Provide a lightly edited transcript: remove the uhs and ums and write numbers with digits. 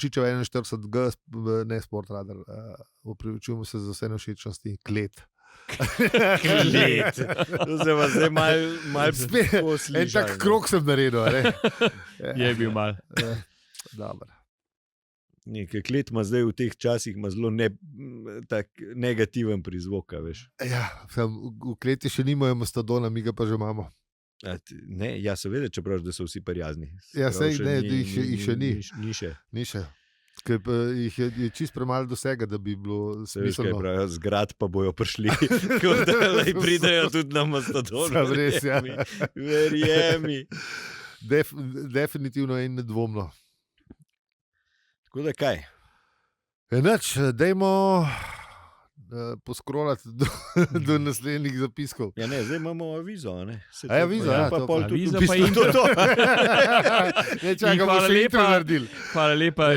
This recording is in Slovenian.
Čičev 41G, ne Sportradar, upravičujemo se za vse nevšečnosti, klet. Klet. To se vas zdaj malo poslišal. En tak krog sem naredil, ne? Je bil mal. Dobro. Nekaj klet ima zdaj v teh časih zelo tak negativen prizvok, veš. Ja, v kleti še nimajo mastodona, mi ga pa že imamo. Ne, ja, seveda, čeprav da so vsi prijazni. Ja, sej ne, jih še ni. Ni še. Ker jih je čist premalo dosega, da bi bilo smiselno. Zgrad pa bojo prišli, ko da pridejo tudi na mastodon. Sam res, ja. Verjemi. Definitivno in nedvomno. Tako da kaj? Enač, dajmo poskrolati do naslednjih zapiskov. Ja, ne, zdaj imamo avizo, ne? Avizo, ja. Avizo pa intro. Ne, čakaj, bomo še intro naredili. Hvala lepa.